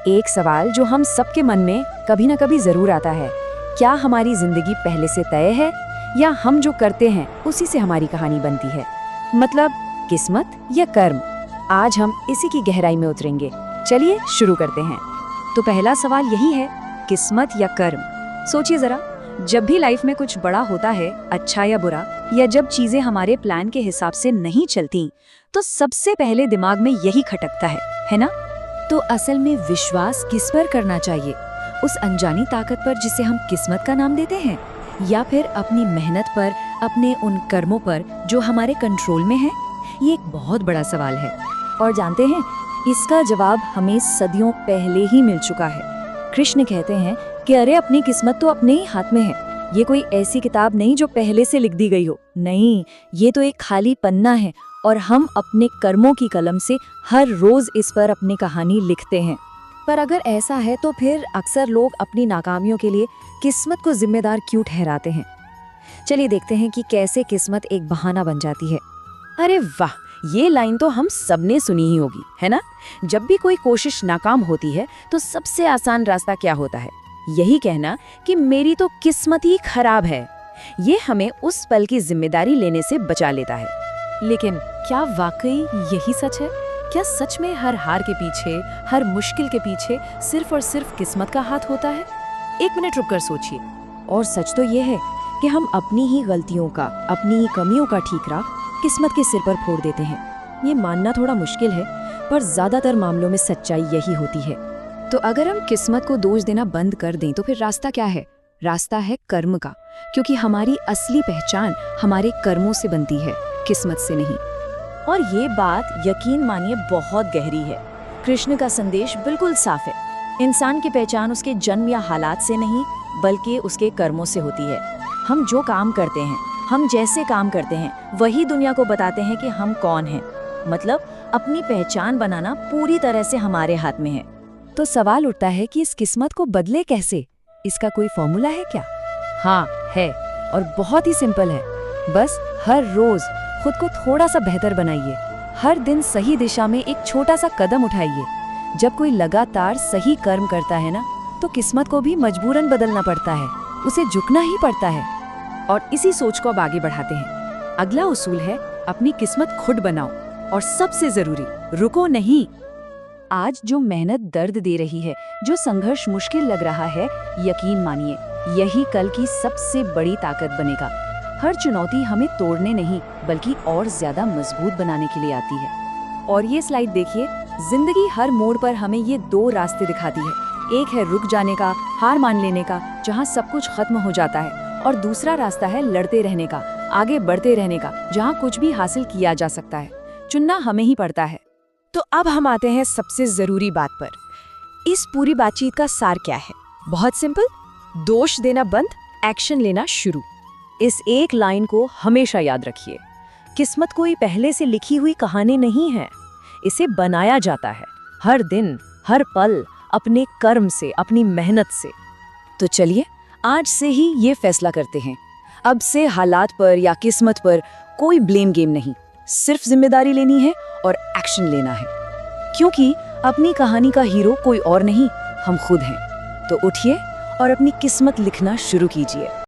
एक सवाल जो हम सबके मन में कभी ना कभी जरूर आता है, क्या हमारी जिंदगी पहले से तय है या हम जो करते हैं उसी से हमारी कहानी बनती है? मतलब किस्मत या कर्म? आज हम इसी की गहराई में उतरेंगे। चलिए शुरू करते हैं। तो पहला सवाल यही है, किस्मत या कर्म? सोचिए जरा, जब भी लाइफ में कुछ बड़ा होता है, अच्छा या बुरा, या जब चीजें हमारे प्लान के हिसाब से नहीं चलती, तो सबसे पहले दिमाग में यही खटकता है ना? तो असल में विश्वास किस पर करना चाहिए? उस अनजानी ताकत पर जिसे हम किस्मत का नाम देते हैं, या फिर अपनी मेहनत पर, अपने उन कर्मों पर जो हमारे कंट्रोल में है? ये एक बहुत बड़ा सवाल है और जानते हैं, इसका जवाब हमें सदियों पहले ही मिल चुका है। कृष्ण कहते हैं कि अरे अपनी किस्मत तो अपने ही हाथ में है। ये कोई ऐसी किताब नहीं जो पहले से लिख दी गई हो, नहीं, ये तो एक खाली पन्ना है और हम अपने कर्मों की कलम से हर रोज इस पर अपनी कहानी लिखते हैं। पर अगर ऐसा है तो फिर अक्सर लोग अपनी नाकामियों के लिए किस्मत को जिम्मेदार क्यों ठहराते हैं? चलिए देखते हैं कि कैसे किस्मत एक बहाना बन जाती है। अरे वाह, ये लाइन तो हम सबने सुनी ही होगी, है ना? जब भी कोई कोशिश नाकाम होती है तो सबसे आसान रास्ता क्या होता है? यही कहना कि मेरी तो किस्मत ही खराब है। ये हमें उस पल की जिम्मेदारी लेने से बचा लेता है। लेकिन क्या वाकई यही सच है? क्या सच में हर हार के पीछे, हर मुश्किल के पीछे सिर्फ और सिर्फ किस्मत का हाथ होता है? एक मिनट रुककर सोचिए। और सच तो ये है कि हम अपनी ही गलतियों का, अपनी ही कमियों का ठीकरा किस्मत के सिर पर फोड़ देते हैं। ये मानना थोड़ा मुश्किल है, पर ज्यादातर मामलों में सच्चाई यही होती है। तो अगर हम किस्मत को दोष देना बंद कर दें तो फिर रास्ता क्या है? रास्ता है कर्म का, क्योंकि हमारी असली पहचान हमारे कर्मों से बनती है, किस्मत से नहीं। और ये बात यकीन मानिए बहुत गहरी है। कृष्ण का संदेश बिल्कुल साफ है। इंसान की पहचान उसके जन्म या हालात से नहीं, बल्कि उसके कर्मों से होती है। हम जो काम करते हैं, हम जैसे काम करते हैं, वही दुनिया को बताते हैं कि हम कौन हैं। मतलब अपनी पहचान बनाना पूरी तरह से हमारे हाथ में है। तो सवाल उठता है कि इस किस्मत को बदले कैसे? इसका कोई फॉर्मूला है क्या? हाँ है, और बहुत ही सिंपल है। बस हर रोज खुद को थोड़ा सा बेहतर बनाइए। हर दिन सही दिशा में एक छोटा सा कदम उठाइए। जब कोई लगातार सही कर्म करता है ना, तो किस्मत को भी मजबूरन बदलना पड़ता है, उसे झुकना ही पड़ता है। और इसी सोच को अब आगे बढ़ाते हैं। अगला उसूल है, अपनी किस्मत खुद बनाओ, और सबसे जरूरी, रुको नहीं। आज जो मेहनत दर्द दे रही है, जो संघर्ष मुश्किल लग रहा है, यकीन मानिए यही कल की सबसे बड़ी ताकत बनेगा। हर चुनौती हमें तोड़ने नहीं, बल्कि और ज्यादा मजबूत बनाने के लिए आती है। और ये स्लाइड देखिए, जिंदगी हर मोड़ पर हमें ये दो रास्ते दिखाती है। एक है रुक जाने का, हार मान लेने का, जहाँ सब कुछ खत्म हो जाता है, और दूसरा रास्ता है लड़ते रहने का, आगे बढ़ते रहने का, जहाँ कुछ भी हासिल किया जा सकता है। चुनना हमें ही पड़ता है। तो अब हम आते हैं सबसे जरूरी बात पर। इस पूरी बातचीत का सार क्या है? बहुत सिंपल, दोष देना बंद, एक्शन लेना शुरू। इस एक लाइन को हमेशा याद रखिए। किस्मत कोई पहले से लिखी हुई कहानी नहीं है, इसे बनाया जाता है हर दिन, हर पल, अपने कर्म से, अपनी मेहनत से। तो चलिए आज से ही ये फैसला करते हैं, अब से हालात पर या किस्मत पर कोई ब्लेम गेम नहीं, सिर्फ जिम्मेदारी लेनी है और एक्शन लेना है। क्योंकि अपनी कहानी का हीरो कोई और नहीं, हम खुद हैं। तो उठिए और अपनी किस्मत लिखना शुरू कीजिए।